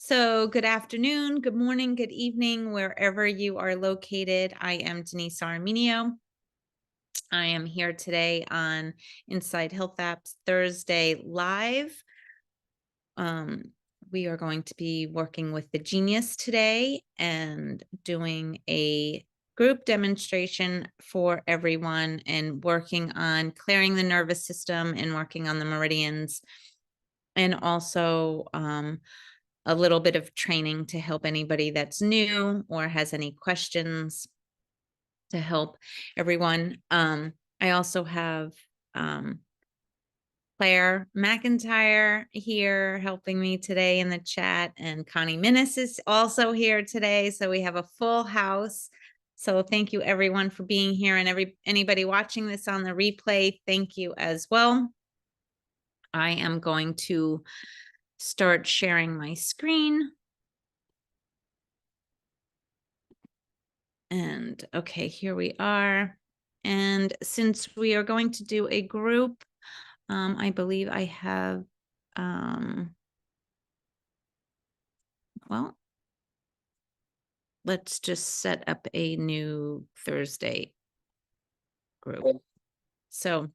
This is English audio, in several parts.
So good afternoon, good morning, good evening, wherever you are located. I am Denise Armenio. I am here today on Inside Health Apps Thursday Live. We are going to be working with the Genius today and doing a group demonstration for everyone and working on clearing the nervous system and working on the meridians, and also a little bit of training to help anybody that's new or has any questions to help everyone. I also have Claire McIntyre here helping me today in the chat, and Connie Minnis is also here today. So we have a full house. So thank you everyone for being here, and anybody watching this on the replay, thank you as well. I am going to start sharing my screen. And okay, here we are. And since we are going to do a group, I believe I have, well, let's just set up a new Thursday group. So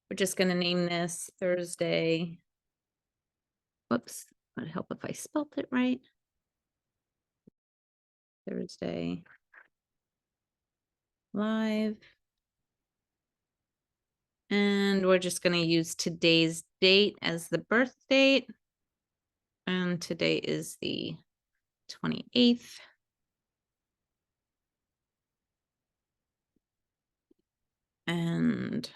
we're just going to name this Thursday. Whoops, would help if I spelled it right. Thursday Live. And we're just going to use today's date as the birth date. And today is the 28th. And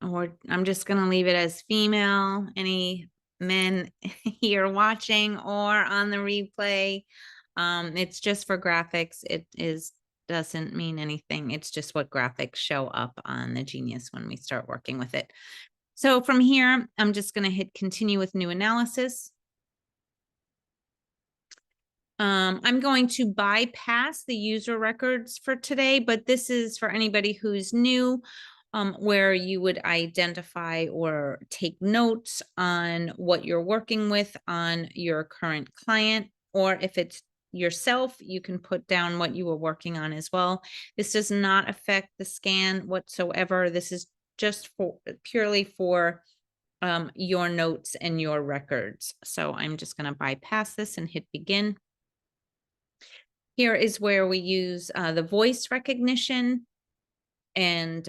I'm just going to leave it as female. Any men here watching or on the replay, it's just for graphics. Doesn't mean anything. It's just what graphics show up on the Genius when we start working with it. So from here, I'm just going to hit continue with new analysis. I'm going to bypass the user records for today, but this is for anybody who's new, where you would identify or take notes on what you're working with on your current client, or if it's yourself, you can put down what you were working on as well. This does not affect the scan whatsoever. This is just purely for your notes and your records. So I'm just going to bypass this and hit begin. Here is where we use the voice recognition, and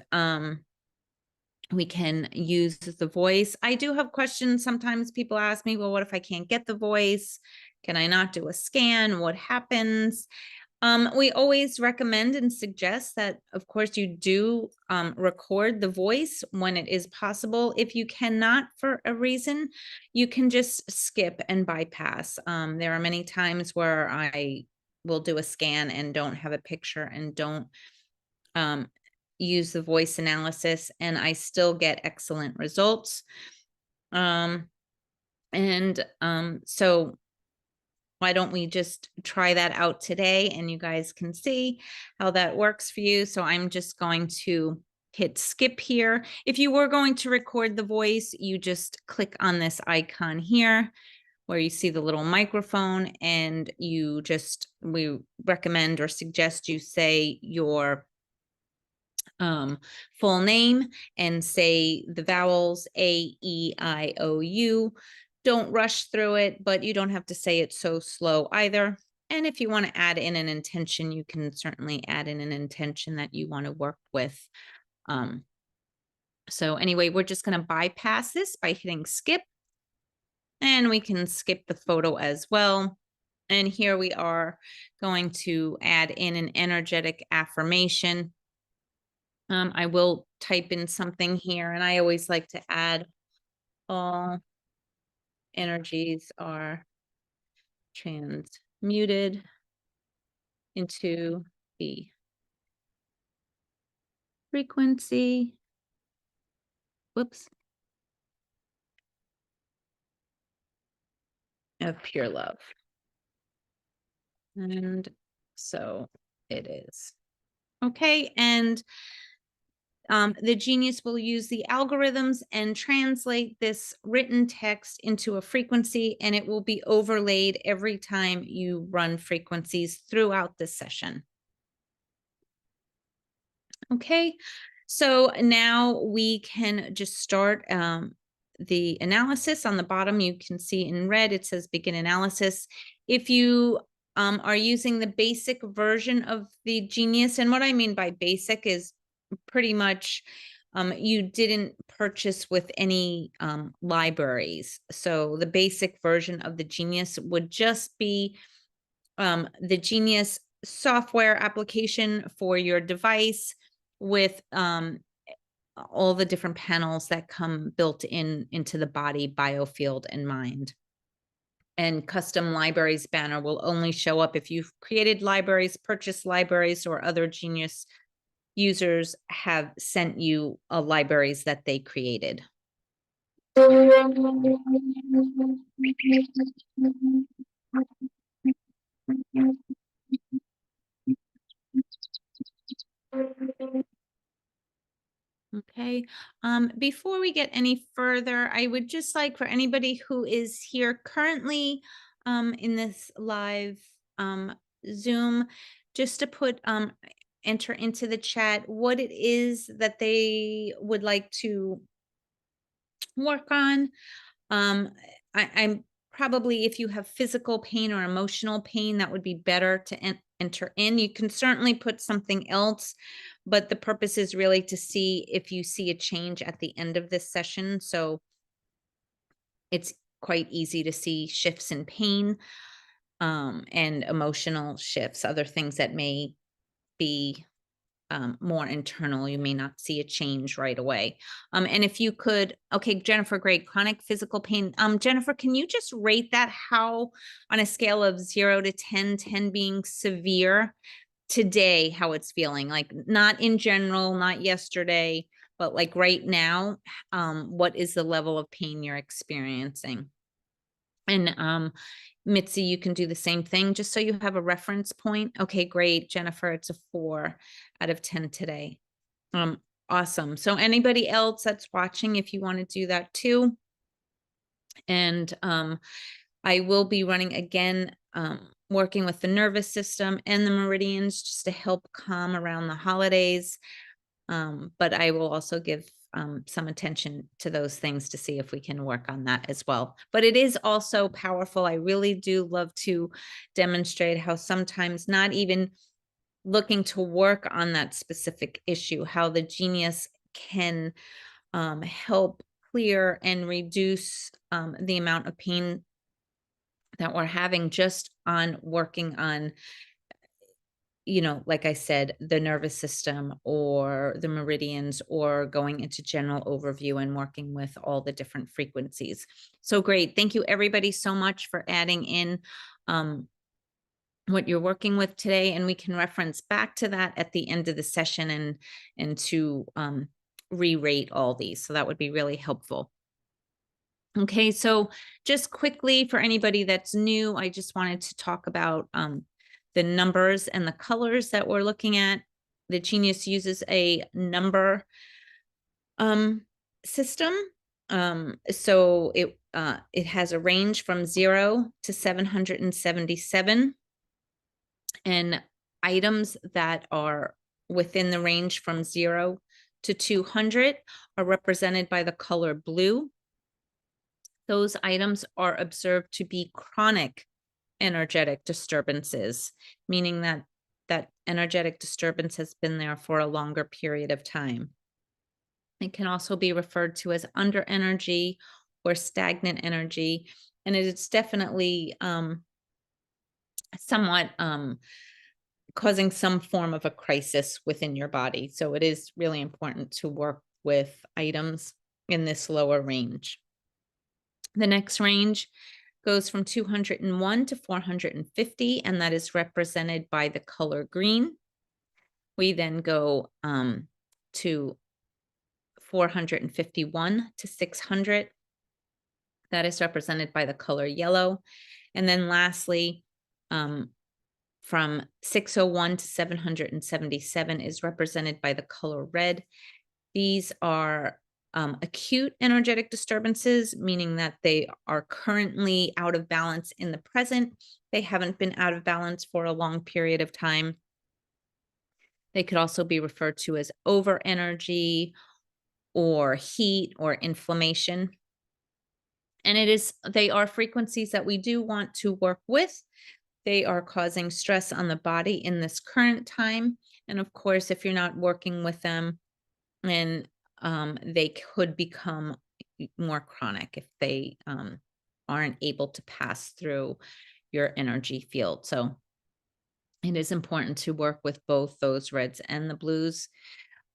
we can use the voice. I do have questions. Sometimes people ask me, well, what if I can't get the voice? Can I not do a scan? What happens? We always recommend and suggest that, of course, you do record the voice when it is possible. If you cannot for a reason, you can just skip and bypass. There are many times where I will do a scan and don't have a picture and don't use the voice analysis, and I still get excellent results. So why don't we just try that out today, and you guys can see how that works for you. So I'm just going to hit skip here. If you were going to record the voice, you just click on this icon here where you see the little microphone, and we recommend or suggest you say your full name and say the vowels A, E, I, O, U. Don't rush through it, but you don't have to say it so slow either. And if you want to add in an intention, you can certainly add in an intention that you want to work with. So anyway, we're just going to bypass this by hitting skip, and we can skip the photo as well. And here we are going to add in an energetic affirmation. I will type in something here, and I always like to add all energies are transmuted into the frequency. Whoops. Of pure love. And so it is. Okay, and The genius will use the algorithms and translate this written text into a frequency, and it will be overlaid every time you run frequencies throughout the session. Okay, so now we can just start the analysis. On the bottom, you can see in red, it says begin analysis. If you are using the basic version of the Genius, and what I mean by basic is pretty much you didn't purchase with any libraries. So the basic version of the Genius would just be the Genius software application for your device with all the different panels that come built into the body, biofield, and mind. And custom libraries banner will only show up if you've created libraries, purchased libraries, or other Genius users have sent you libraries that they created. Okay. Before we get any further, I would just like for anybody who is here currently in this live Zoom, just to put enter into the chat what it is that they would like to work on. I'm probably, if you have physical pain or emotional pain, that would be better to enter in. You can certainly put something else, but the purpose is really to see if you see a change at the end of this session. So it's quite easy to see shifts in pain and emotional shifts, other things that may be more internal. You may not see a change right away. And if you could, okay, Jennifer, great. Chronic physical pain. Jennifer, can you just rate that how on a scale of 0 to 10, 10 being severe, today, how it's feeling? Like not in general, not yesterday, but like right now, what is the level of pain you're experiencing? And Mitzi, you can do the same thing just so you have a reference point. Okay, great. Jennifer, it's a 4 out of 10 today. Awesome. So anybody else that's watching, if you want to do that too. And I will be running again, working with the nervous system and the meridians just to help calm around the holidays. But I will also give some attention to those things to see if we can work on that as well. But it is also powerful. I really do love to demonstrate how sometimes not even looking to work on that specific issue, how the genius can help clear and reduce the amount of pain that we're having just on working on, like I said, the nervous system or the meridians, or going into general overview and working with all the different frequencies. So great. Thank you everybody so much for adding in what you're working with today. And we can reference back to that at the end of the session and to re-rate all these. So that would be really helpful. Okay, so just quickly for anybody that's new, I just wanted to talk about the numbers and the colors that we're looking at. The Genius uses a number system. So it has a range from 0 to 777, and items that are within the range from 0 to 200 are represented by the color blue. Those items are observed to be chronic energetic disturbances, meaning that that energetic disturbance has been there for a longer period of time. It can also be referred to as under energy or stagnant energy, and it is definitely somewhat causing some form of a crisis within your body. So it is really important to work with items in this lower range. The next range goes from 201 to 450, and that is represented by the color green. We then go to 451 to 600. That is represented by the color yellow. And then lastly, from 601 to 777 is represented by the color red. These are acute energetic disturbances, meaning that they are currently out of balance in the present. They haven't been out of balance for a long period of time. They could also be referred to as over energy or heat or inflammation. And they are frequencies that we do want to work with. They are causing stress on the body in this current time. And of course, if you're not working with them, and they could become more chronic if they aren't able to pass through your energy field. So it is important to work with both those reds and the blues.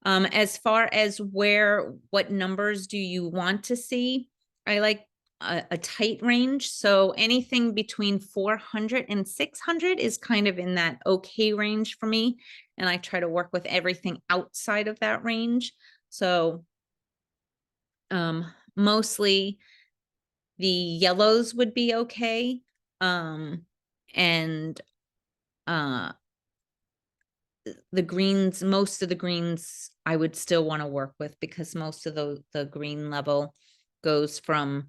As far as what numbers do you want to see? I like a tight range. So anything between 400 and 600 is kind of in that okay range for me. And I try to work with everything outside of that range. So mostly the yellows would be okay. And the greens, most of the greens I would still want to work with, because most of the green level goes from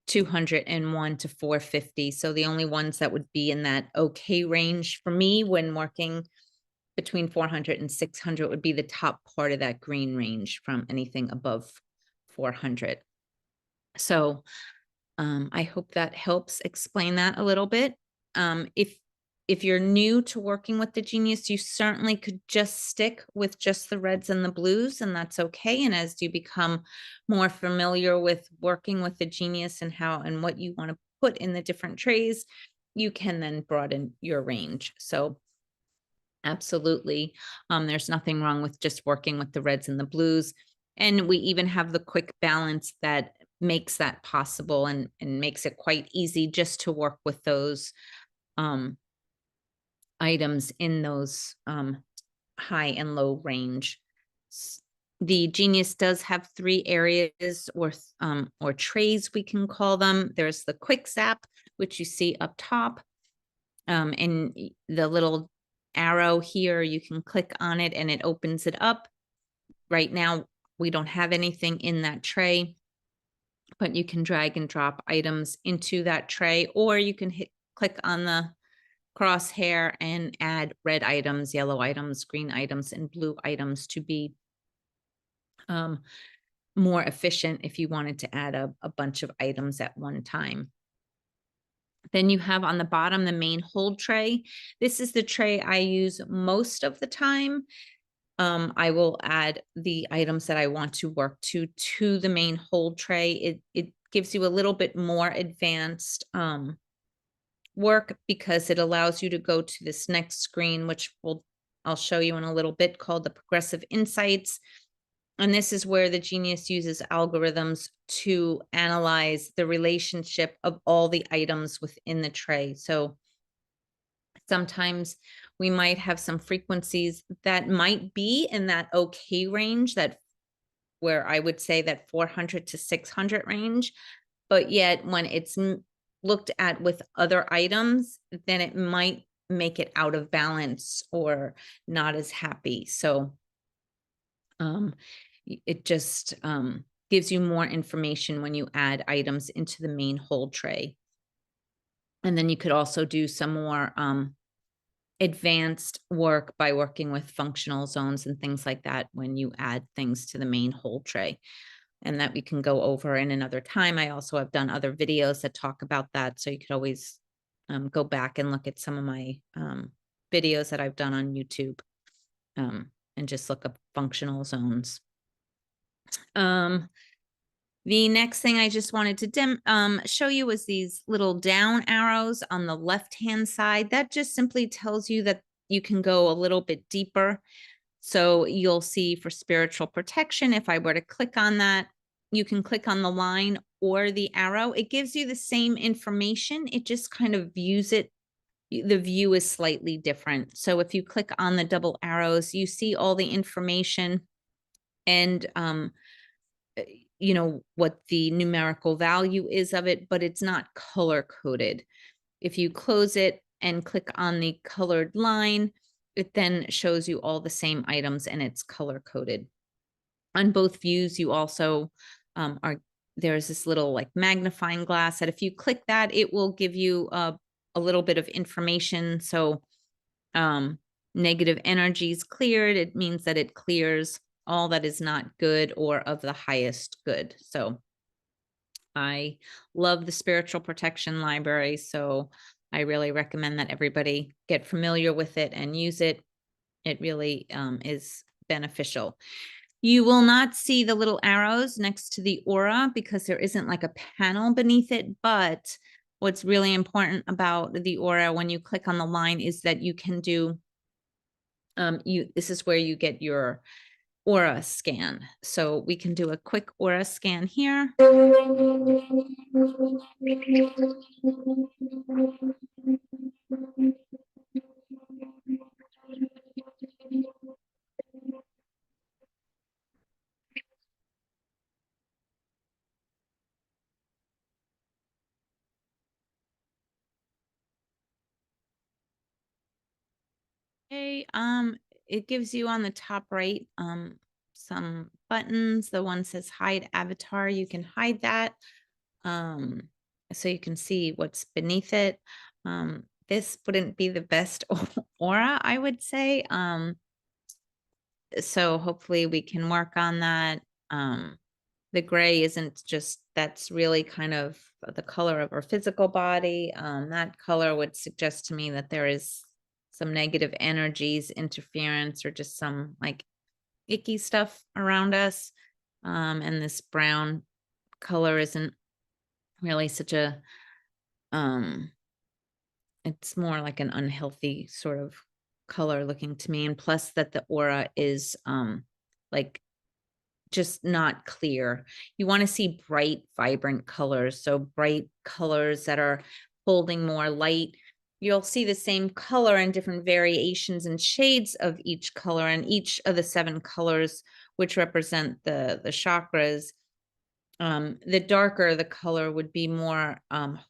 201 to 450. So the only ones that would be in that okay range for me when working between 400 and 600 would be the top part of that green range, from anything above 400. So I hope that helps explain that a little bit. If you're new to working with the Genius, you certainly could just stick with just the reds and the blues, and that's okay. And as you become more familiar with working with the Genius and how and what you want to put in the different trays, you can then broaden your range. So absolutely, there's nothing wrong with just working with the reds and the blues. And we even have the quick balance that makes that possible, and makes it quite easy just to work with those items in those high and low range. The Genius does have 3 areas or trays, we can call them. There's the quick zap, which you see up top, and the little arrow here, you can click on it and it opens it up. Right now, we don't have anything in that tray, but you can drag and drop items into that tray, or you can click on the crosshair and add red items, yellow items, green items, and blue items to be more efficient if you wanted to add a bunch of items at one time. Then you have on the bottom the main hold tray. This is the tray I use most of the time. I will add the items that I want to work to the main hold tray. It gives you a little bit more advanced work, because it allows you to go to this next screen, which I'll show you in a little bit, called the Progressive Insights. And this is where the Genius uses algorithms to analyze the relationship of all the items within the tray. So sometimes we might have some frequencies that might be in that okay range, that where I would say that 400 to 600 range, but yet when it's looked at with other items, then it might make it out of balance or not as happy. So it just gives you more information when you add items into the main hold tray. And then you could also do some more advanced work by working with functional zones and things like that when you add things to the main hold tray. And that we can go over in another time. I also have done other videos that talk about that. So you could always go back and look at some of my videos that I've done on YouTube, and just look up functional zones. The next thing I just wanted to show you was these little down arrows on the left-hand side. That just simply tells you that you can go a little bit deeper. So you'll see for spiritual protection, if I were to click on that, you can click on the line or the arrow. It gives you the same information. It just kind of views it. The view is slightly different. So if you click on the double arrows, you see all the information and you know what the numerical value is of it, but it's not color coded. If you close it and click on the colored line, it then shows you all the same items and it's color coded. On both views, you also there's this little like magnifying glass that if you click that, it will give you a little bit of information. So negative energies cleared, it means that it clears all that is not good or of the highest good. So I love the spiritual protection library. So I really recommend that everybody get familiar with it and use it. It really is beneficial. You will not see the little arrows next to the aura because there isn't like a panel beneath it. But what's really important about the aura when you click on the line is that you can do, this is where you get your aura scan. So we can do a quick aura scan here. Okay, it gives you on the top right some buttons. The one says hide avatar. You can hide that. So you can see what's beneath it. This wouldn't be the best aura, I would say. So hopefully we can work on that. The gray isn't just, that's really kind of the color of our physical body. That color would suggest to me that there is some negative energies, interference, or just some like icky stuff around us. And this brown color isn't really such a, it's more like an unhealthy sort of color looking to me. And plus that the aura is like just not clear. You want to see bright, vibrant colors. So bright colors that are holding more light. You'll see the same color in different variations and shades of each color, and each of the 7 colors, which represent the chakras. The darker the color would be more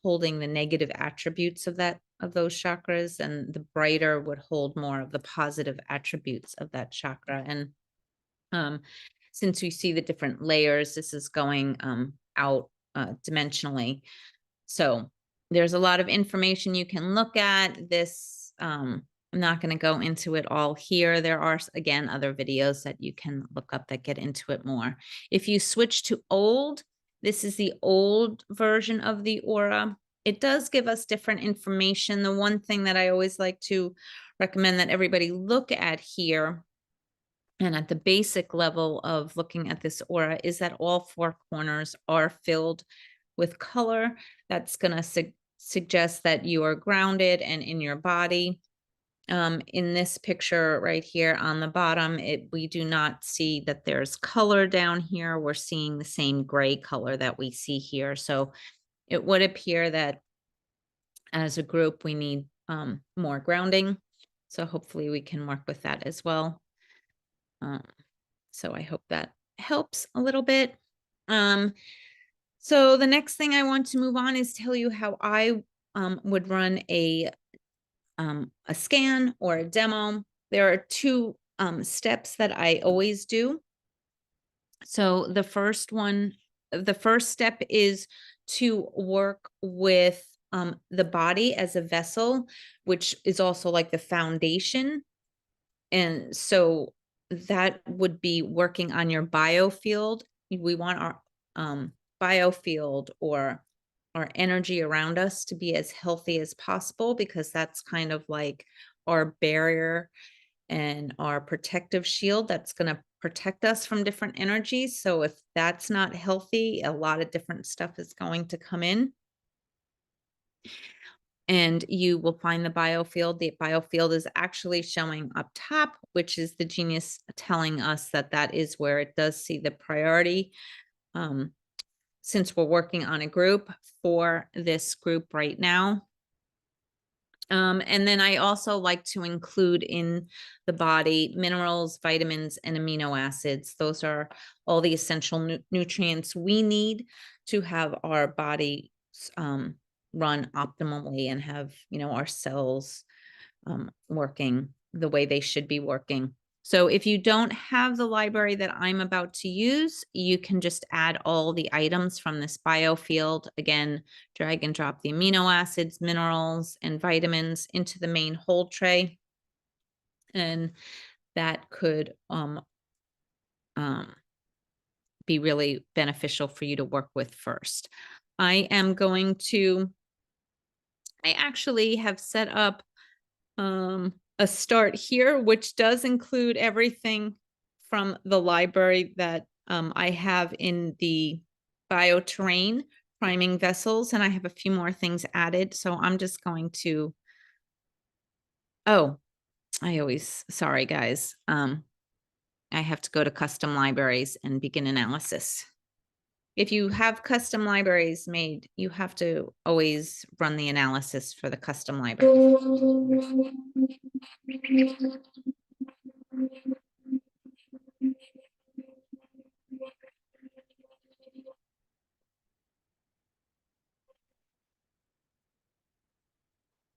holding the negative attributes of those chakras, and the brighter would hold more of the positive attributes of that chakra. And since we see the different layers, this is going out dimensionally. So there's a lot of information you can look at. This, I'm not going to go into it all here. There are, again, other videos that you can look up that get into it more. If you switch to old, this is the old version of the aura. It does give us different information. The one thing that I always like to recommend that everybody look at here, and at the basic level of looking at this aura, is that all 4 corners are filled with color. That's going to suggest that you are grounded and in your body. In this picture right here on the bottom, we do not see that there's color down here. We're seeing the same gray color that we see here. So it would appear that as a group, we need more grounding. So hopefully we can work with that as well. So I hope that helps a little bit. So the next thing I want to move on is tell you how I would run a scan or a demo. There are 2 steps that I always do. So the first step is to work with the body as a vessel, which is also like the foundation. And so that would be working on your biofield. We want our biofield or our energy around us to be as healthy as possible, because that's kind of like our barrier and our protective shield that's going to protect us from different energies. So if that's not healthy, a lot of different stuff is going to come in. And you will find the biofield. The biofield is actually showing up top, which is the genius telling us that that is where it does see the priority. Since we're working on a group for this group right now. And then I also like to include in the body minerals, vitamins, and amino acids. Those are all the essential nutrients we need to have our body run optimally and have, our cells working the way they should be working. So if you don't have the library that I'm about to use, you can just add all the items from this bio field. Again, drag and drop the amino acids, minerals, and vitamins into the main hold tray. And that could be really beneficial for you to work with first. I actually have set up a start here, which does include everything from the library that I have in the bioterrain priming vessels, and I have a few more things added. So I'm just going to, sorry guys. I have to go to custom libraries and begin analysis. If you have custom libraries made, you have to always run the analysis for the custom library.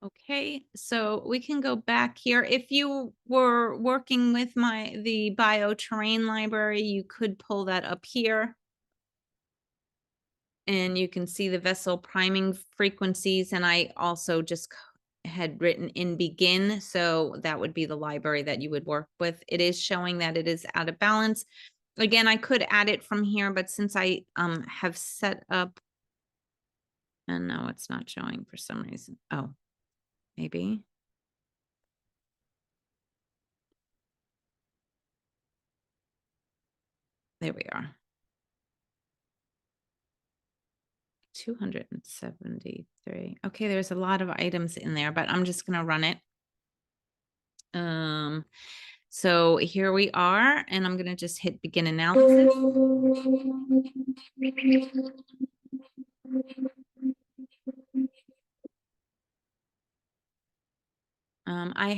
Okay, so we can go back here. If you were working with the bioterrain library, you could pull that up here. And you can see the vessel priming frequencies. And I also just had written in begin. So that would be the library that you would work with. It is showing that it is out of balance. Again, I could add it from here, but since I have set up, and no, it's not showing for some reason. Oh, maybe. There we are. 273. Okay, there's a lot of items in there, but I'm just going to run it. So here we are, and I'm going to just hit begin analysis. I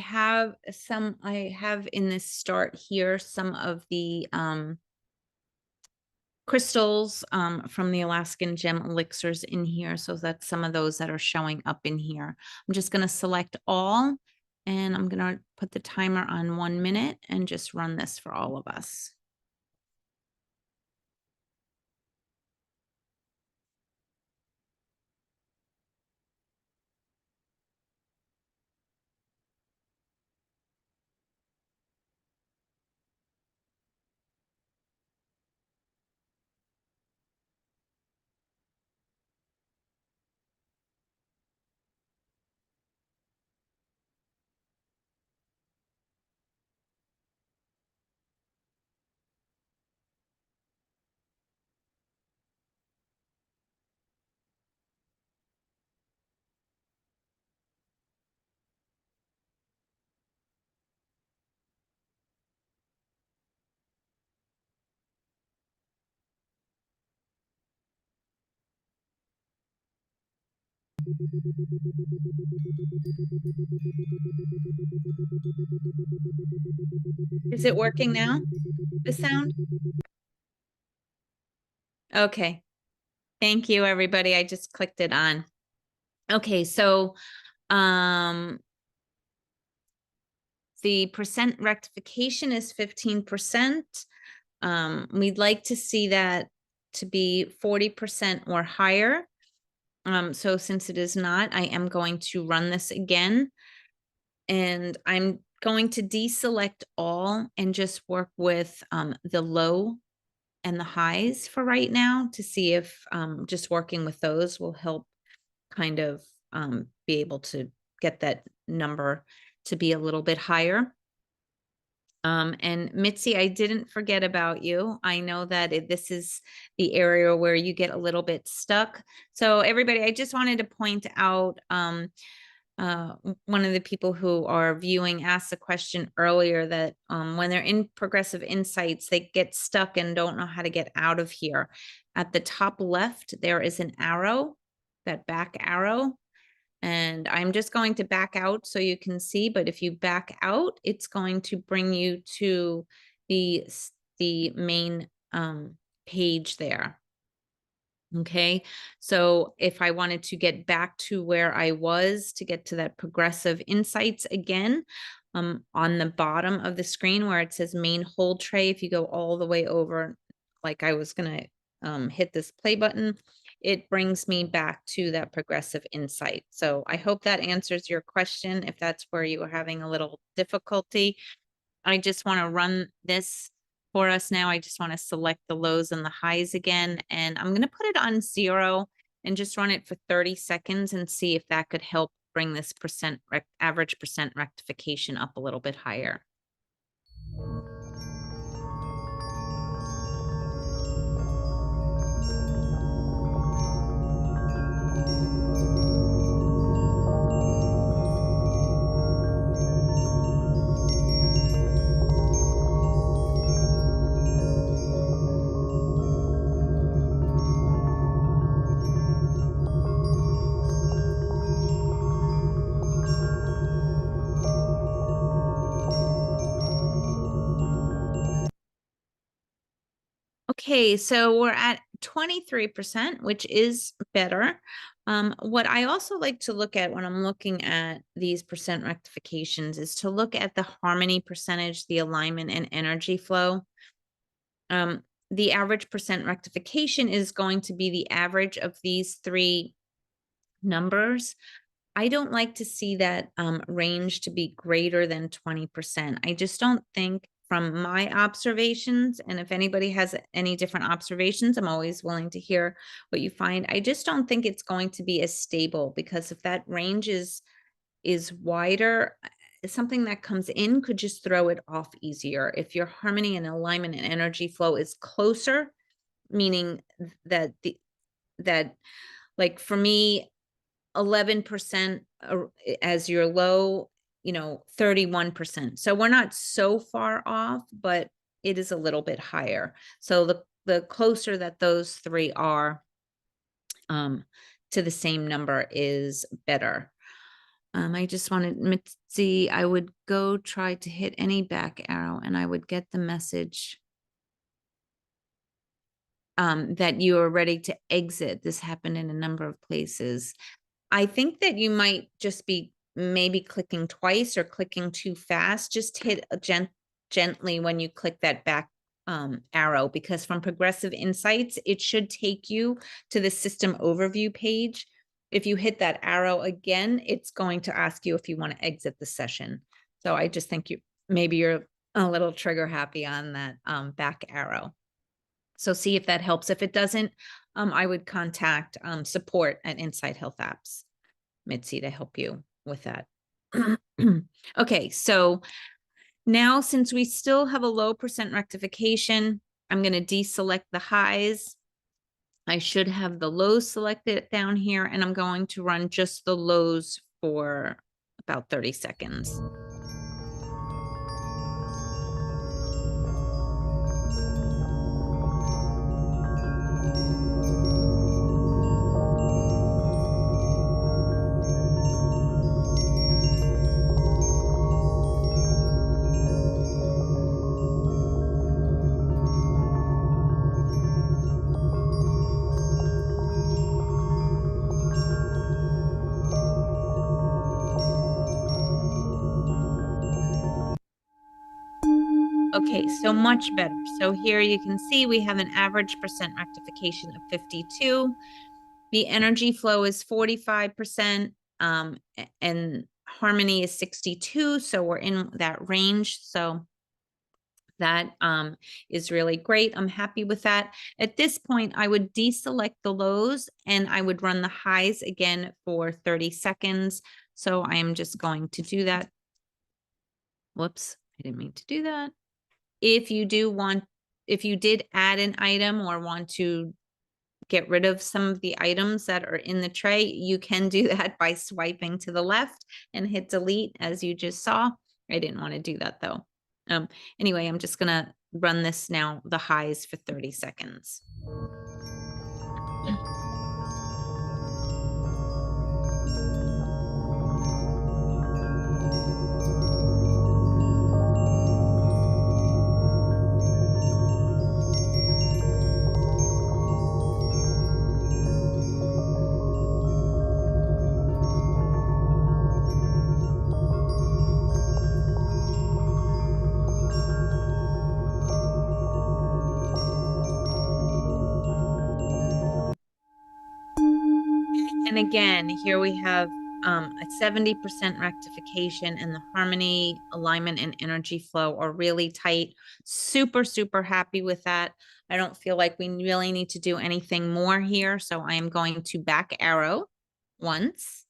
have in this start here some of the crystals from the Alaskan gem elixirs in here. So that's some of those that are showing up in here. I'm just going to select all, and I'm going to put the timer on 1 minute and just run this for all of us. Is it working now? The sound? Okay. Thank you, everybody. I just clicked it on. Okay, so the percent rectification is 15%. We'd like to see that to be 40% or higher. So since it is not, I am going to run this again, and I'm going to deselect all and just work with the low and the highs for right now to see if just working with those will help kind of be able to get that number to be a little bit higher. And Mitzi, I didn't forget about you. I know that this is the area where you get a little bit stuck. So everybody, I just wanted to point out, one of the people who are viewing asked a question earlier that when they're in Progressive Insights, they get stuck and don't know how to get out of here. At the top left, there is an arrow, that back arrow. And I'm just going to back out so you can see, but if you back out, it's going to bring you to the main page there. Okay, so if I wanted to get back to where I was to get to that Progressive Insights again, on the bottom of the screen where it says main hold tray. If you go all the way over, like I was gonna hit this play button, it brings me back to that progressive insight. So I hope that answers your question. If that's where you are having a little difficulty, I just want to run this for us now. I just want to select the lows and the highs again, and I'm going to put it on 0 and just run it for 30 seconds and see if that could help bring this average percent rectification up a little bit higher. Okay, so we're at 23%, which is better. What I also like to look at when I'm looking at these percent rectifications is to look at the harmony percentage, the alignment, and energy flow. The average percent rectification is going to be the average of these three numbers. I don't like to see that range to be greater than 20%. I just don't think, from my observations, and if anybody has any different observations, I'm always willing to hear what you find. I just don't think it's going to be as stable, because if that range is wider, something that comes in could just throw it off easier. If your harmony and alignment and energy flow is closer, meaning that that, like for me, 11% as your low, 31%. So we're not so far off, but it is a little bit higher. So the closer that those three are to the same number is better. I just wanted to see, I would go try to hit any back arrow and I would get the message that you are ready to exit. This happened in a number of places. I think that you might just be maybe clicking twice or clicking too fast. Just hit gently when you click that back arrow, because from Progressive Insights, it should take you to the system overview page. If you hit that arrow again, it's going to ask you if you want to exit the session. So I just think maybe you're a little trigger happy on that back arrow. So see if that helps. If it doesn't, I would contact support at Inside Health Apps, Mitzi, to help you with that. Okay, so now since we still have a low percent rectification, I'm going to deselect the highs. I should have the lows selected down here, and I'm going to run just the lows for about 30 seconds. Okay, so much better. So here you can see we have an average percent rectification of 52. The energy flow is 45%, and harmony is 62. So we're in that range. So that is really great. I'm happy with that. At this point, I would deselect the lows and I would run the highs again for 30 seconds. So I am just going to do that. Whoops, I didn't mean to do that. If you did add an item or want to get rid of some of the items that are in the tray, you can do that by swiping to the left and hit delete, as you just saw. I didn't want to do that though. Anyway, I'm just gonna run this now, the highs, for 30 seconds. And again, here we have a 70% rectification, and the harmony, alignment, and energy flow are really tight. Super, super happy with that. I don't feel like we really need to do anything more here. So I am going to back arrow once,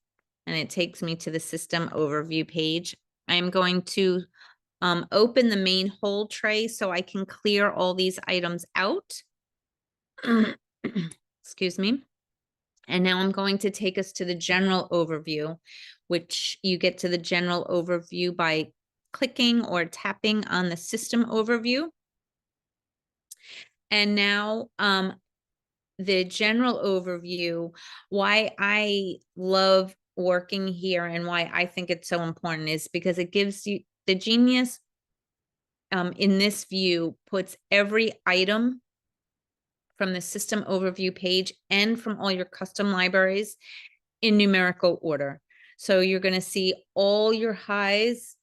and it takes me to the system overview page. I am going to open the main hold tray so I can clear all these items out. Excuse me. And now I'm going to take us to the general overview, which you get to the general overview by clicking or tapping on the system overview. And now the general overview, why I love working here and why I think it's so important is because it gives you the Genius in this view puts every item from the system overview page and from all your custom libraries in numerical order. So you're going to see all your highs,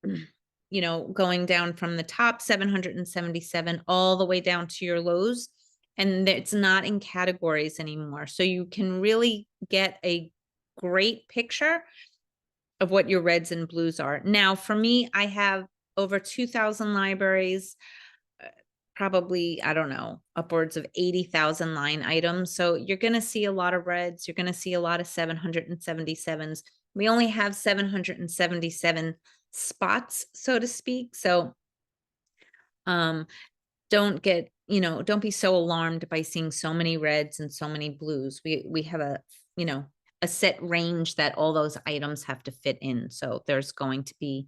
you know, going down from the top 777 all the way down to your lows. And it's not in categories anymore. So you can really get a great picture of what your reds and blues are. Now, for me, I have over 2,000 libraries, probably, I don't know, upwards of 80,000 line items. So you're going to see a lot of reds. You're going to see a lot of 777s. We only have 777 spots, so to speak. So don't get, you know, don't be so alarmed by seeing so many reds and so many blues. We have a, you know, a set range that all those items have to fit in. So there's going to be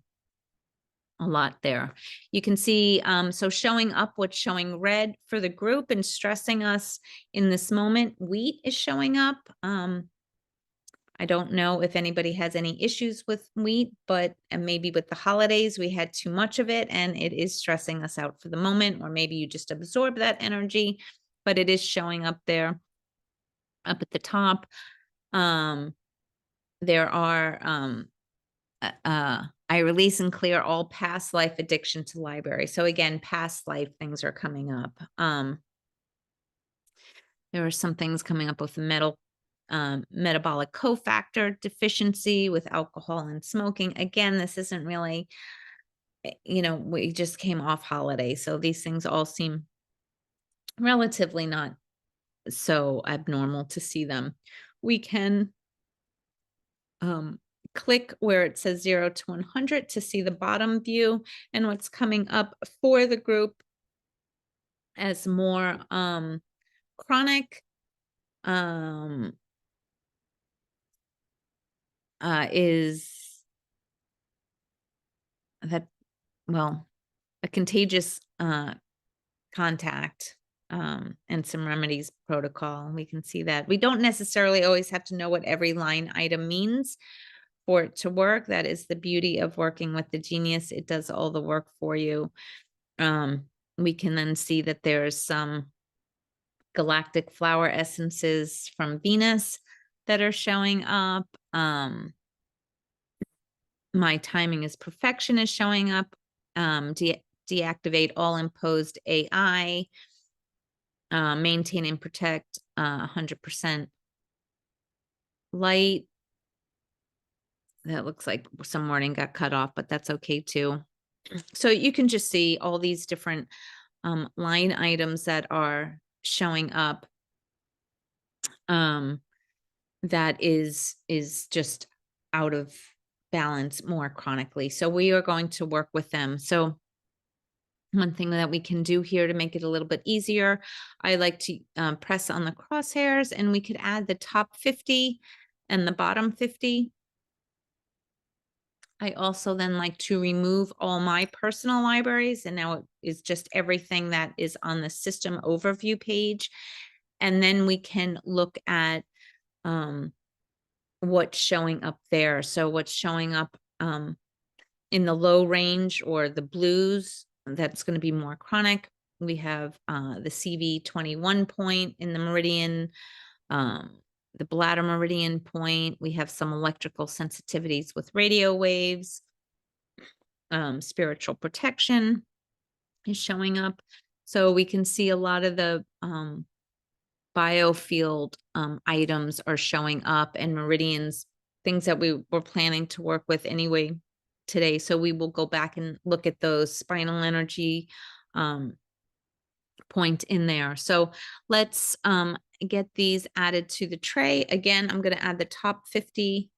a lot there. You can see, so showing up what's showing red for the group and stressing us in this moment. Wheat is showing up. I don't know if anybody has any issues with wheat, but maybe with the holidays, we had too much of it and it is stressing us out for the moment, or maybe you just absorb that energy, but it is showing up there up at the top. There are, I release and clear all past life addiction to library. So again, past life things are coming up. There are some things coming up with metabolic cofactor deficiency with alcohol and smoking. Again, this isn't really, you know, we just came off holiday. So these things all seem relatively not so abnormal to see them. We can click where it says 0 to 100 to see the bottom view and what's coming up for the group as more chronic is that, well, a contagious contact and some remedies protocol. We can see that we don't necessarily always have to know what every line item means for it to work. That is the beauty of working with the Genius. It does all the work for you. We can then see that there's some galactic flower essences from Venus that are showing up. My timing is perfection is showing up. Deactivate all imposed AI. Maintain and protect 100% light. That looks like some wording got cut off, but that's okay too. So you can just see all these different line items that are showing up. That is just out of balance more chronically. So we are going to work with them. So one thing that we can do here to make it a little bit easier, I like to press on the crosshairs, and we could add the top 50 and the bottom 50. I also then like to remove all my personal libraries, and now it is just everything that is on the system overview page. And then we can look at what's showing up there. So what's showing up in the low range or the blues, that's going to be more chronic. We have the CV21 point in the meridian, the bladder meridian point. We have some electrical sensitivities with radio waves. Spiritual protection is showing up. So we can see a lot of the biofield items are showing up, and meridians, things that we were planning to work with anyway today. So we will go back and look at those spinal energy point in there. So let's get these added to the tray. Again, I'm going to add the top 50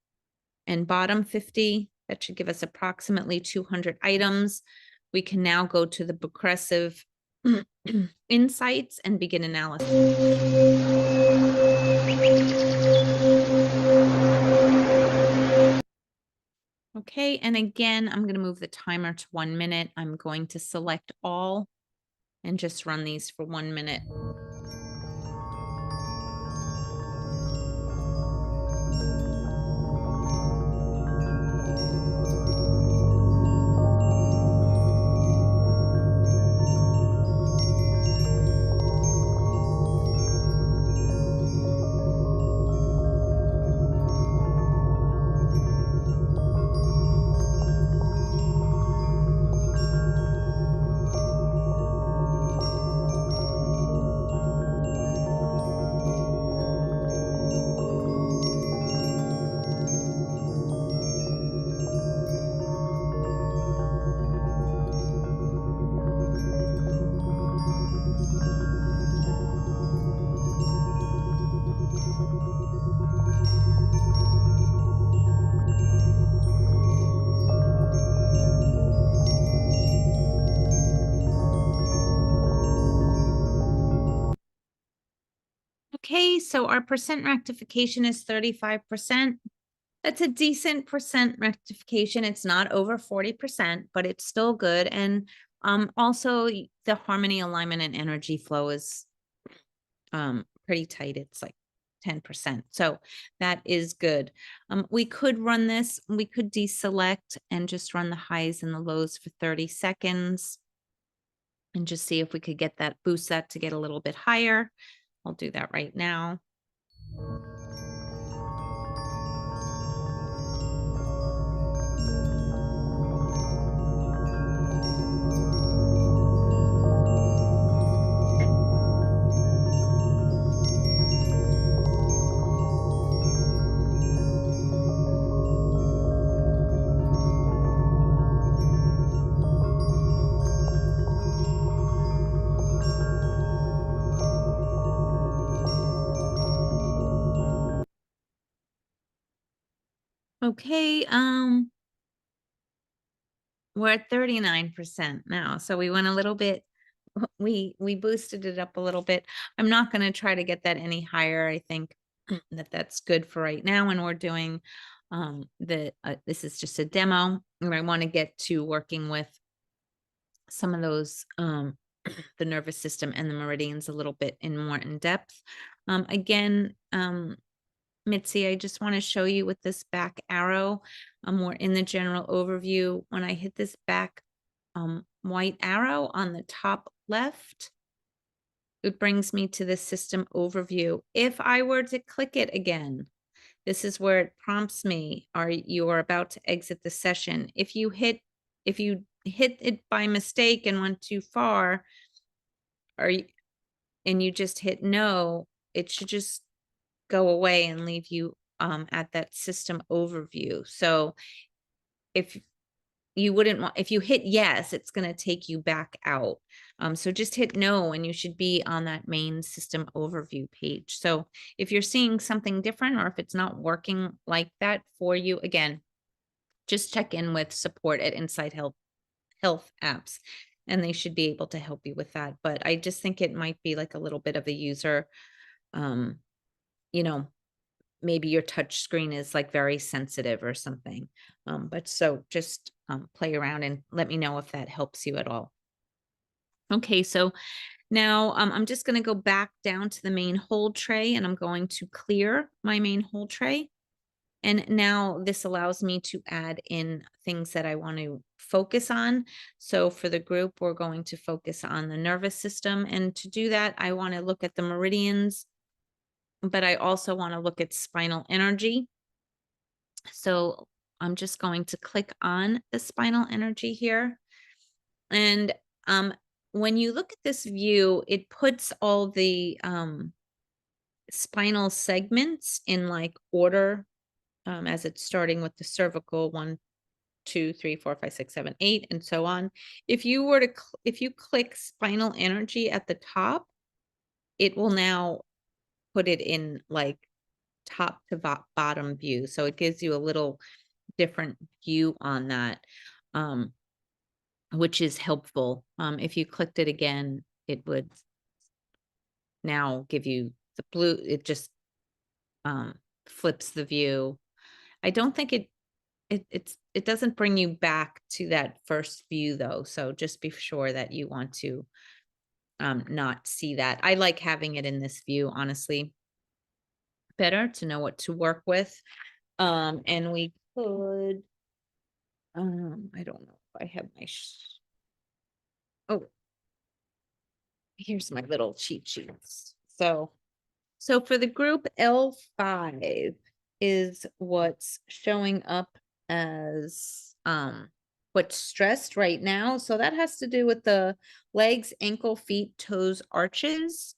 and bottom 50. That should give us approximately 200 items. We can now go to the progressive insights and begin analysis. Okay, and again, I'm going to move the timer to 1 minute. I'm going to select all and just run these for 1 minute. Okay, so our percent rectification is 35%. That's a decent percent rectification. It's not over 40%, but it's still good. And also the harmony, alignment, and energy flow is pretty tight. It's like 10%. So that is good. We could run this, we could deselect and just run the highs and the lows for 30 seconds and just see if we could get that, boost that to get a little bit higher. I'll do that right now. Okay, we're at 39% now. So we went a little bit, we boosted it up a little bit. I'm not going to try to get that any higher. I think that that's good for right now. And we're doing this is just a demo, and I want to get to working with some of those the nervous system and the meridians a little bit more in depth. Again, Mitzi, I just want to show you with this back arrow. We're in the general overview. When I hit this back white arrow on the top left, it brings me to the system overview. If I were to click it again, this is where it prompts me, you are about to exit the session. If you hit it by mistake and went too far, and you just hit no, it should just go away and leave you at that system overview. So if you wouldn't want, if you hit yes, it's going to take you back out. So just hit no and you should be on that main system overview page. So if you're seeing something different or if it's not working like that for you, again, just check in with support at Inside Health Apps, and they should be able to help you with that. But I just think it might be like a little bit of a user, you know, maybe your touch screen is like very sensitive or something. But so just play around and let me know if that helps you at all. Okay, so now I'm just going to go back down to the main hold tray, and I'm going to clear my main hold tray. And now this allows me to add in things that I want to focus on. So for the group, we're going to focus on the nervous system. And to do that, I want to look at the meridians, but I also want to look at spinal energy. So I'm just going to click on the spinal energy here. And when you look at this view, it puts all the spinal segments in like order, as it's starting with the cervical 1, 2, 3, 4, 5, 6, 7, 8, and so on. If you were to, if you click spinal energy at the top, it will now put it in like top to bottom view. So it gives you a little different view on that, which is helpful. If you clicked it again, it would now give you the blue. It just flips the view. I don't think it doesn't bring you back to that first view though. So just be sure that you want to not see that. I like having it in this view, honestly, better to know what to work with. And we could, I don't know if I have my, oh, here's my little cheat sheets. So for the group L5 is what's showing up as what's stressed right now. So that has to do with the legs, ankle, feet, toes, arches.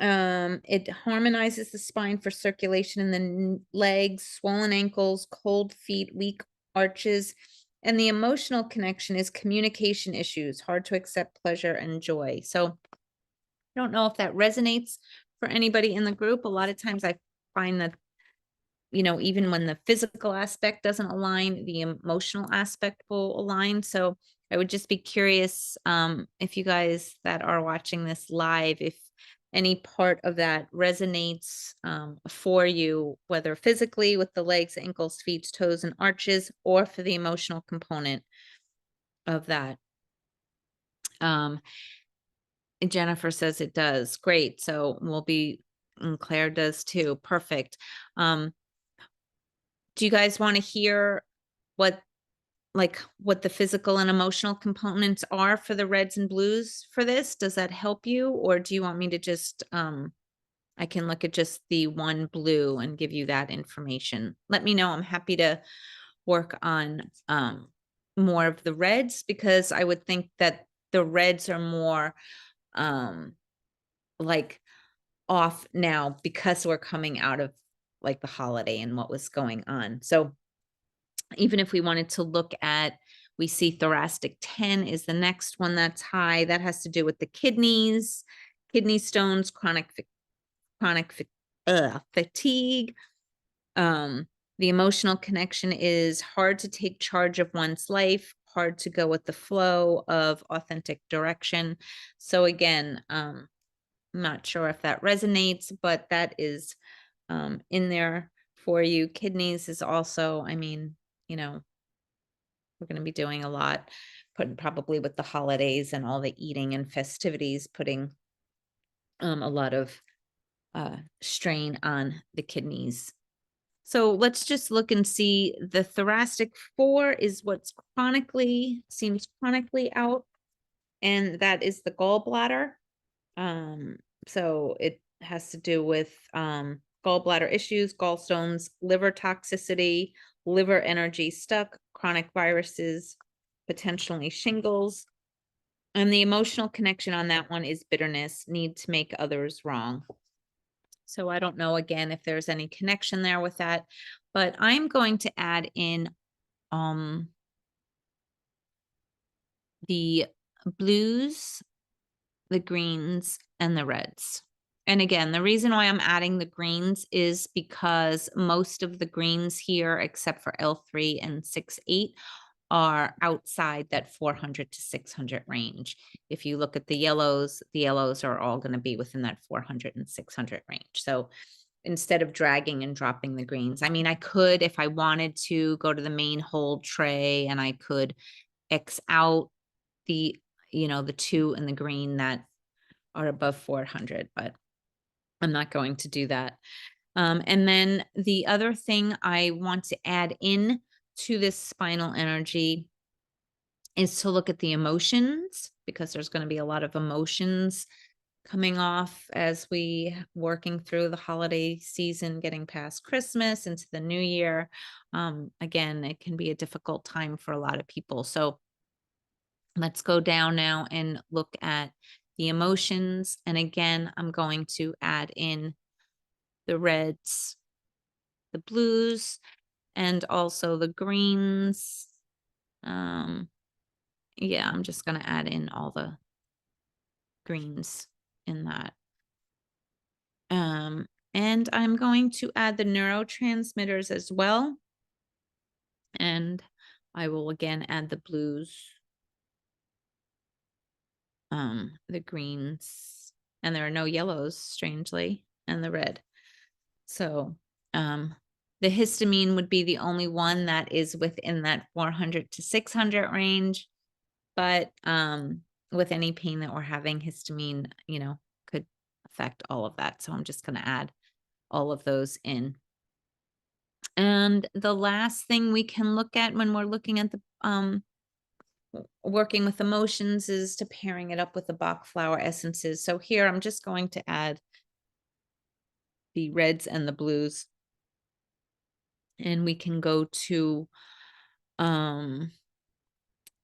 It harmonizes the spine for circulation in the legs, swollen ankles, cold feet, weak arches. And the emotional connection is communication issues, hard to accept pleasure and joy. So I don't know if that resonates for anybody in the group. A lot of times I find that, even when the physical aspect doesn't align, the emotional aspect will align. So I would just be curious, if you guys that are watching this live, if any part of that resonates for you, whether physically with the legs, ankles, feet, toes, and arches, or for the emotional component of that. Jennifer says it does. Great. So and Claire does too. Perfect. Do you guys want to hear what the physical and emotional components are for the reds and blues for this? Does that help you? Or do you want me to just, I can look at just the one blue and give you that information. Let me know. I'm happy to work on more of the reds, because I would think that the reds are more like off now because we're coming out of like the holiday and what was going on. So even if we wanted to look at, we see thoracic 10 is the next one that's high. That has to do with the kidneys, kidney stones, chronic fatigue. The emotional connection is hard to take charge of one's life, hard to go with the flow of authentic direction. So again, I'm not sure if that resonates, but that is in there for you. Kidneys is also, we're going to be doing a lot, probably with the holidays and all the eating and festivities, putting a lot of strain on the kidneys. So let's just look and see. The thoracic 4 is what's seems chronically out, and that is the gallbladder. So it has to do with gallbladder issues, gallstones, liver toxicity, liver energy stuck, chronic viruses, potentially shingles. And the emotional connection on that one is bitterness, need to make others wrong. So I don't know, again, if there's any connection there with that, but I'm going to add in the blues, the greens, and the reds. And again, the reason why I'm adding the greens is because most of the greens here, except for L3 and 6-8, are outside that 400 to 600 range. If you look at the yellows are all going to be within that 400 and 600 range. So instead of dragging and dropping the greens, I could, if I wanted to, go to the main hold tray and I could X out the 2 and the green that are above 400, but I'm not going to do that. And then the other thing I want to add in to this spinal energy is to look at the emotions, because there's going to be a lot of emotions coming off as we working through the holiday season, getting past Christmas into the new year. Again, it can be a difficult time for a lot of people. So let's go down now and look at the emotions. And again, I'm going to add in the reds, the blues, and also the greens. Yeah, I'm just going to add in all the greens in that. And I'm going to add the neurotransmitters as well. And I will again add the blues, the greens, and there are no yellows, strangely, and the red. So, the histamine would be the only one that is within that 400 to 600 range. But, with any pain that we're having, histamine, could affect all of that. So I'm just going to add all of those in. And the last thing we can look at when we're looking at the working with emotions is to pairing it up with the Bach flower essences. So here I'm just going to add the reds and the blues. And we can go to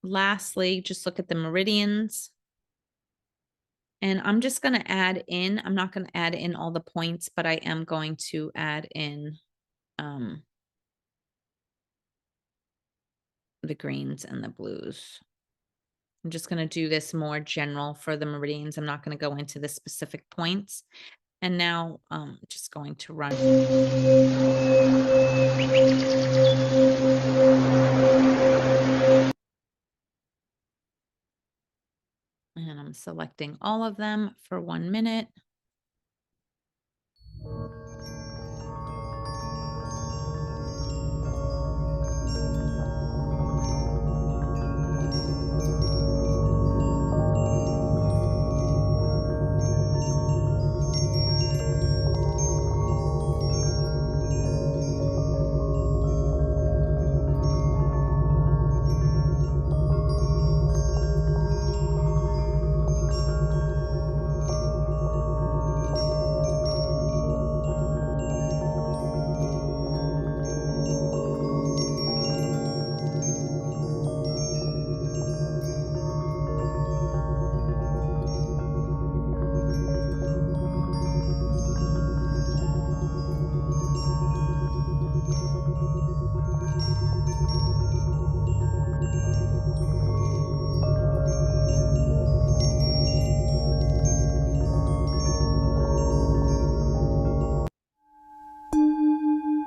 lastly, just look at the meridians. And I'm just going to add in, I'm not going to add in all the points, but I am going to add in the greens and the blues. I'm just going to do this more general for the meridians. I'm not going to go into the specific points. And now I'm just going to run. And I'm selecting all of them for 1 minute.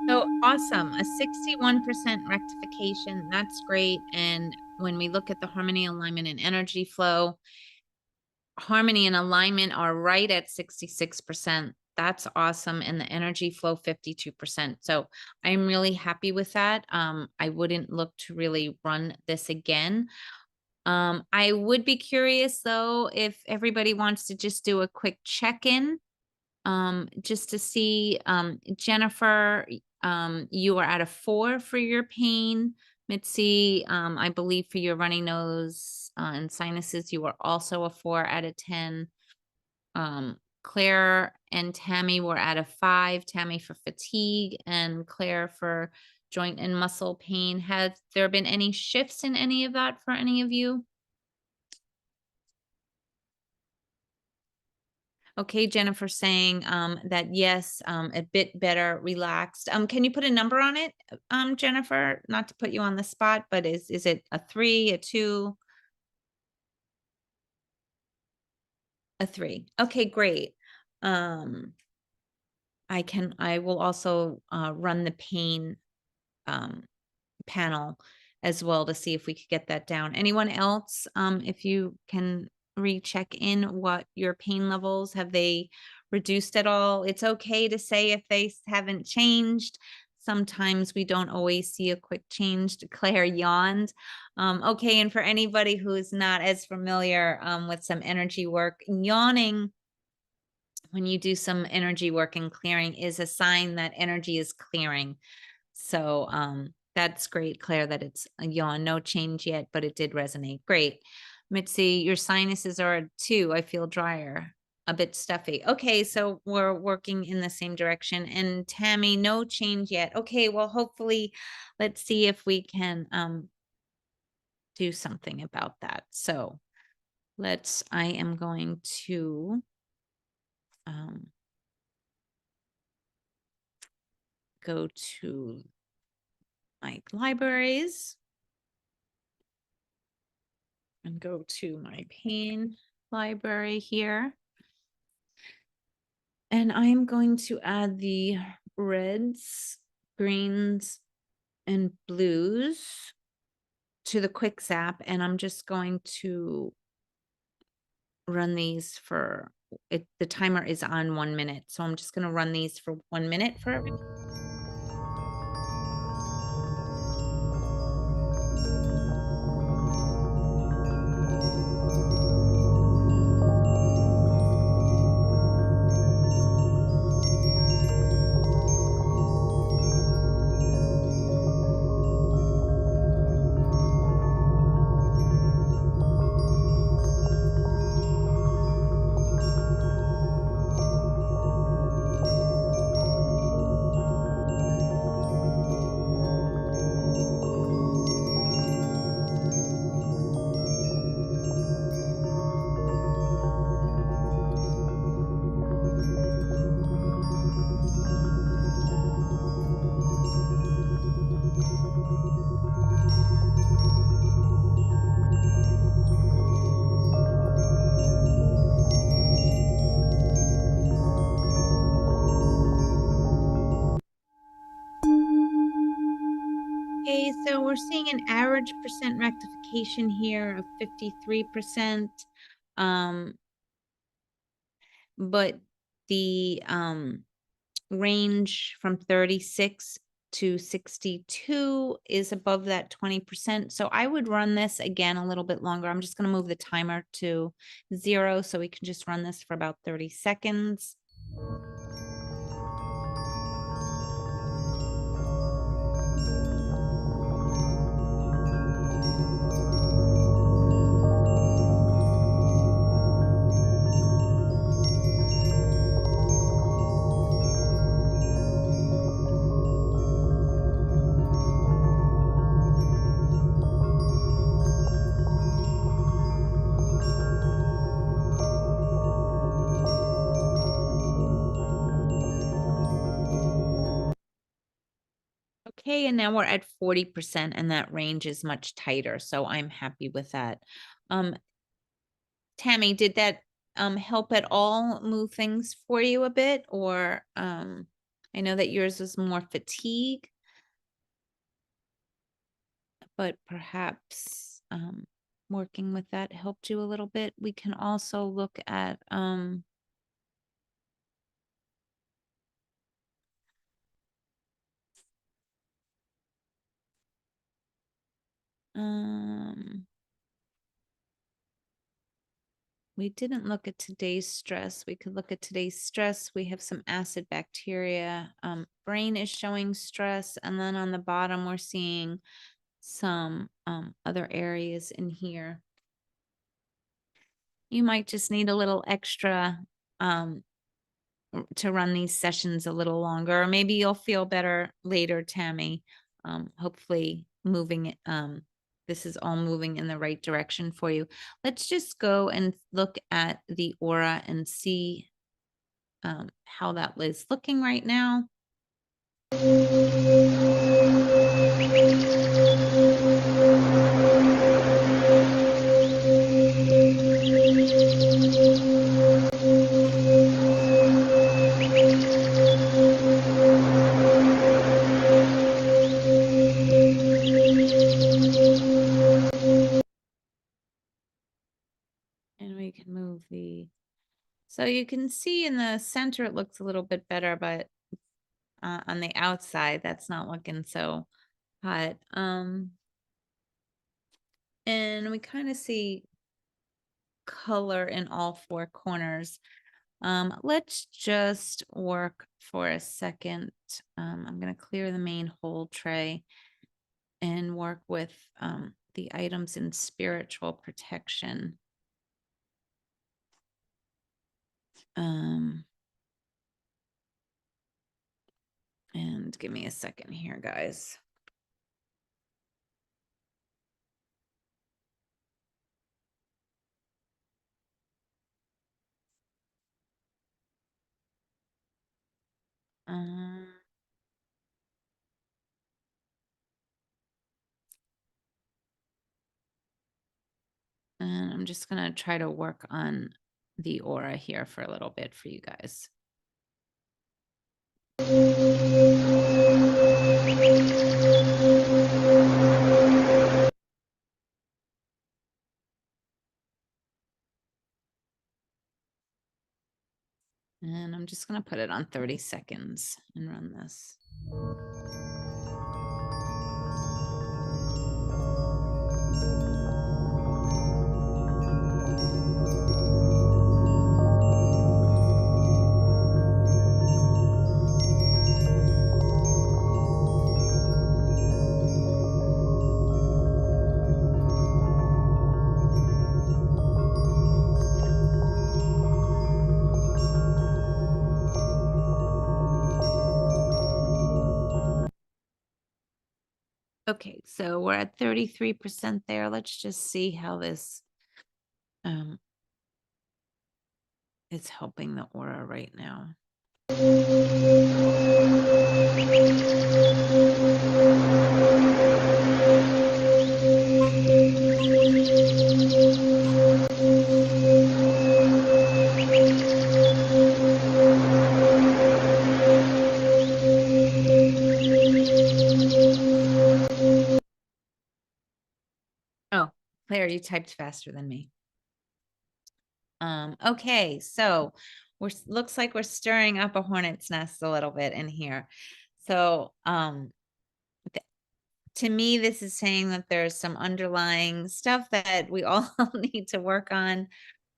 So awesome, a 61% rectification. That's great. And when we look at the harmony, alignment, and energy flow, harmony and alignment are right at 66%. That's awesome. And the energy flow 52%. So I'm really happy with that. I wouldn't look to really run this again. I would be curious though, if everybody wants to just do a quick check-in, just to see, Jennifer, you are at a 4 for your pain. Mitzi, I believe for your runny nose, and sinuses, you are also a 4 out of 10. Claire and Tammy were at a 5, Tammy for fatigue and Claire for joint and muscle pain. Has there been any shifts in any of that for any of you? Okay, Jennifer saying that yes, a bit better relaxed. Can you put a number on it, Jennifer? Not to put you on the spot, but is it a 3, a 2? A 3. Okay, great. I will also run the pain panel as well to see if we could get that down. Anyone else, if you can recheck in what your pain levels, have they reduced at all? It's okay to say if they haven't changed. Sometimes we don't always see a quick change. Claire yawned. Okay, and for anybody who is not as familiar with some energy work, yawning when you do some energy work and clearing is a sign that energy is clearing. So that's great, Claire, that it's a yawn. No change yet, but it did resonate. Great. Mitzi, your sinuses are a 2. I feel drier, a bit stuffy. Okay, so we're working in the same direction. And Tammy, no change yet. Okay, well, hopefully, let's see if we can do something about that. So I am going to go to my libraries and go to my pain library here. And I'm going to add the reds, greens, and blues to the quick zap, and I'm just going to run these for it. The timer is on 1 minute, so I'm just going to run these for 1 minute for everybody. Okay, so we're seeing an average percent rectification here of 53%. But the range from 36 to 62 is above that 20%. So I would run this again a little bit longer. I'm just going to move the timer to 0 so we can just run this for about 30 seconds. Okay, and now we're at 40%, and that range is much tighter, so I'm happy with that. Tammy, did that help at all move things for you a bit? Or I know that yours was more fatigue, but perhaps working with that helped you a little bit. We can also look at we didn't look at today's stress. We could look at today's stress. We have some acid bacteria. Brain is showing stress. And then on the bottom, we're seeing some other areas in here. You might just need a little extra to run these sessions a little longer, or maybe you'll feel better later, Tammy. Hopefully moving it, this is all moving in the right direction for you. Let's just go and look at the aura and see how that is looking right now. And we can move the, so you can see in the center, it looks a little bit better, but on the outside, that's not looking so hot. And we kind of see color in all four corners. Let's just work for a second. I'm going to clear the main hold tray and work with the items in spiritual protection. And give me a second here, guys. I'm just going to try to work on the aura here for a little bit for you guys. And I'm just going to put it on 30 seconds and run this. Okay, so we're at 33% there. Let's just see how this is helping the aura right now. Oh, Claire, you typed faster than me. Okay, so looks like we're stirring up a hornet's nest a little bit in here. So, to me, this is saying that there's some underlying stuff that we all need to work on.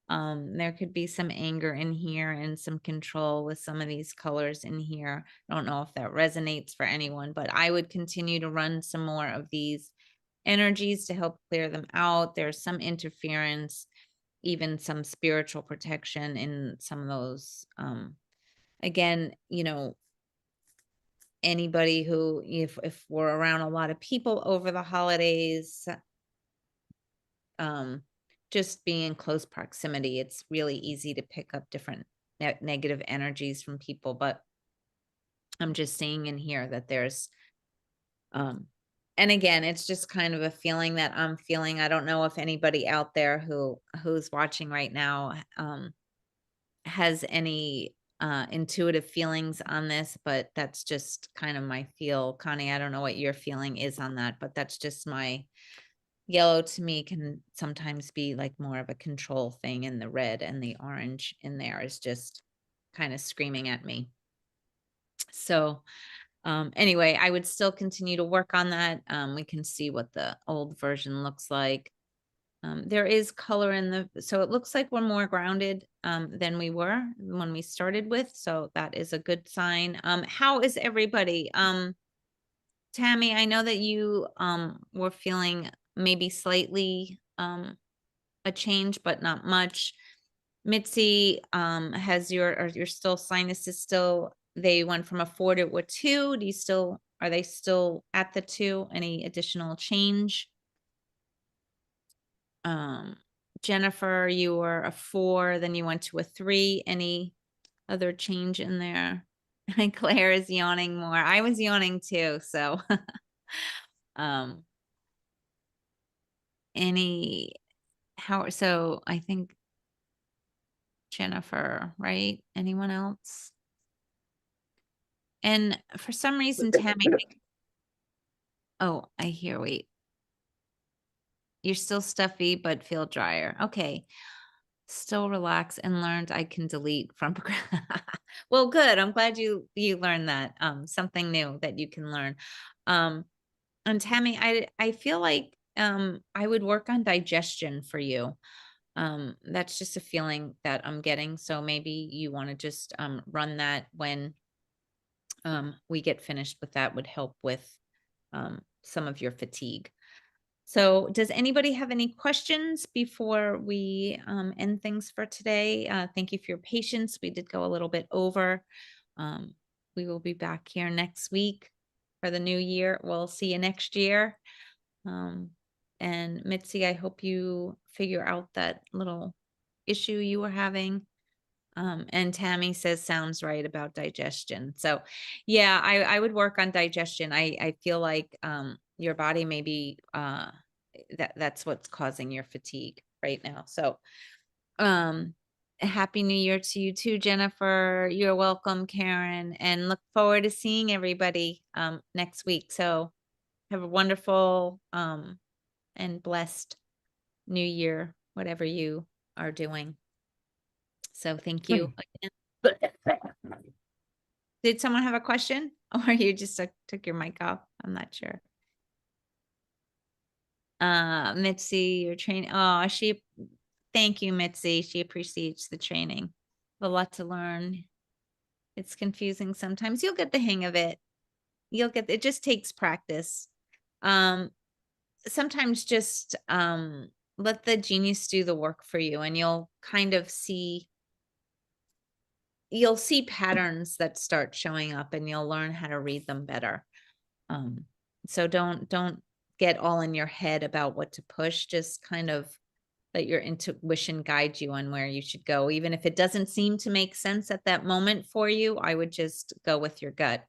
There could be some anger in here and some control with some of these colors in here. I don't know if that resonates for anyone, but I would continue to run some more of these energies to help clear them out. There's some interference, even some spiritual protection in some of those. Again, anybody who, if we're around a lot of people over the holidays, just being in close proximity, it's really easy to pick up different negative energies from people. But I'm just seeing in here that there's, and again, it's just kind of a feeling that I'm feeling. I don't know if anybody out there who's watching right now, has any intuitive feelings on this, but that's just kind of my feel. Connie, I don't know what your feeling is on that, but that's just my yellow. To me, can sometimes be like more of a control thing, and the red and the orange in there is just kind of screaming at me. So anyway, I would still continue to work on that. We can see what the old version looks like. There is color in so it looks like we're more grounded than we were when we started with. So that is a good sign. How is everybody? Tammy, I know that you were feeling maybe slightly a change, but not much. Mitzi, has your still sinuses still, they went from a 4 to a 2. Are they still at the 2? Any additional change? Jennifer, you were a 4, then you went to a 3. Any other change in there? And Claire is yawning more. I was yawning too, so so I think Jennifer, right? Anyone else? And for some reason, Tammy, oh, I hear, wait. You're still stuffy, but feel drier. Okay. Still relax and learned I can delete from. Well, good. I'm glad you learned that. Something new that you can learn. And Tammy, I feel like I would work on digestion for you. That's just a feeling that I'm getting. So maybe you want to just run that when we get finished with that, would help with some of your fatigue. So does anybody have any questions before we end things for today? Thank you for your patience. We did go a little bit over. We will be back here next week for the new year. We'll see you next year. And Mitzi, I hope you figure out that little issue you were having. And Tammy says sounds right about digestion. So yeah, I would work on digestion. I feel like your body may be that's what's causing your fatigue right now. So, happy New Year to you too, Jennifer. You're welcome, Karen, and look forward to seeing everybody next week. So have a wonderful and blessed New Year, whatever you are doing. So thank you again. Did someone have a question, or you just took your mic off? I'm not sure. Mitzi, your training. Oh, thank you, Mitzi. She appreciates the training. A lot to learn. It's confusing sometimes. You'll get the hang of it. It just takes practice. Sometimes just let the genius do the work for you, and you'll kind of see patterns that start showing up, and you'll learn how to read them better. So don't get all in your head about what to push. Just kind of let your intuition guide you on where you should go. Even if it doesn't seem to make sense at that moment for you, I would just go with your gut.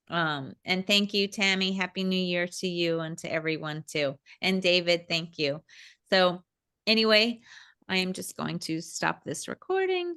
And thank you, Tammy. Happy New Year to you and to everyone too. And David, thank you. So anyway, I am just going to stop this recording.